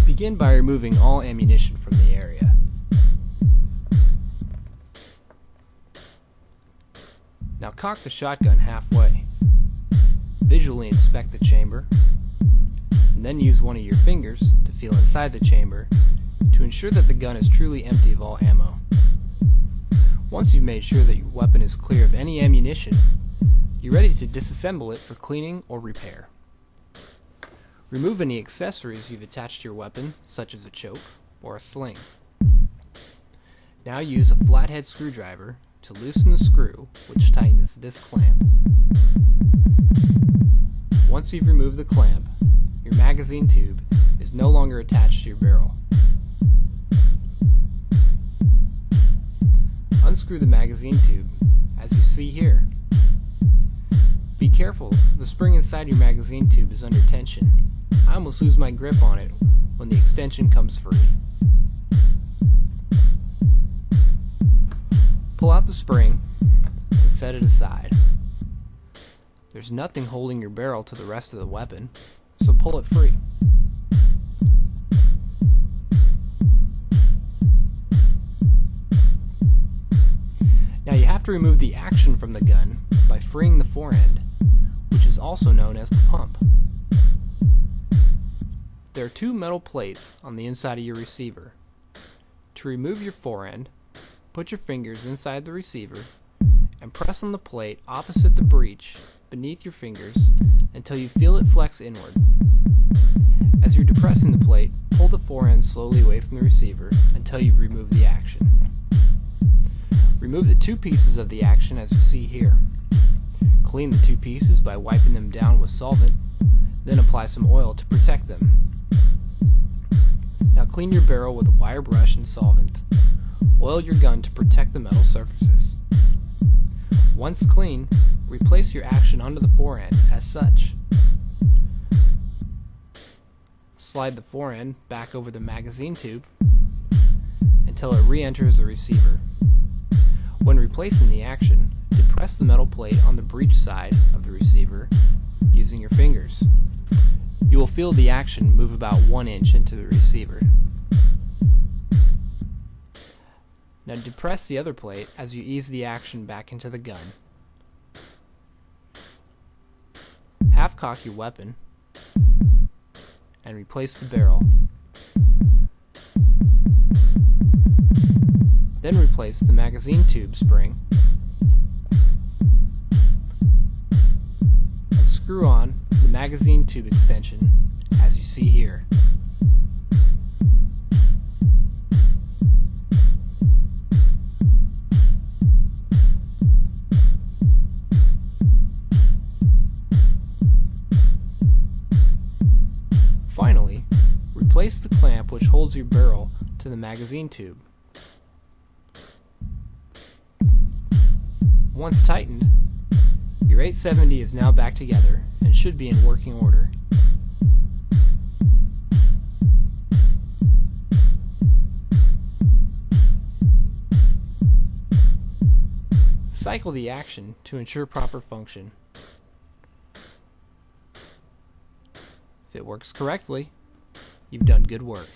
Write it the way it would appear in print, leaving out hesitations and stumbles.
Begin by removing all ammunition from the area. Now cock the shotgun halfway. Visually inspect the chamber, and then use one of your fingers to feel inside the chamber to ensure that the gun is truly empty of all ammo. Once you've made sure that your weapon is clear of any ammunition, you're ready to disassemble it for cleaning or repair. Remove any accessories you've attached to your weapon, such as a choke or a sling. Now use a flathead screwdriver to loosen the screw which tightens this clamp. Once you've removed the clamp, your magazine tube is no longer attached to your barrel. Unscrew the magazine tube, as you see here. Be careful, the spring inside your magazine tube is under tension. I almost lose my grip on it when the extension comes free. Pull out the spring and set it aside. There's nothing holding your barrel to the rest of the weapon, so pull it free. Now you have to remove the action from the gun by freeing the forend, which is also known as the pump. There are two metal plates on the inside of your receiver. To remove your forend, put your fingers inside the receiver and press on the plate opposite the breech beneath your fingers until you feel it flex inward. As you're depressing the plate, pull the forend slowly away from the receiver until you've removed the action. Remove the two pieces of the action as you see here. Clean the two pieces by wiping them down with solvent, then apply some oil to protect them. Now clean your barrel with a wire brush and solvent. Oil your gun to protect the metal surfaces. Once clean, replace your action onto the forend as such. Slide the forend back over the magazine tube until it re-enters the receiver. When replacing the action, depress the metal plate on the breech side of the receiver using your fingers. You will feel the action move about 1 inch into the receiver. Now depress the other plate as you ease the action back into the gun. Half cock your weapon and replace the barrel. Then replace the magazine tube spring and screw on the magazine tube extension as you see here. Finally, replace the clamp which holds your barrel to the magazine tube. Once tightened, your 870 is now back together and should be in working order. Cycle the action to ensure proper function. If it works correctly, you've done good work.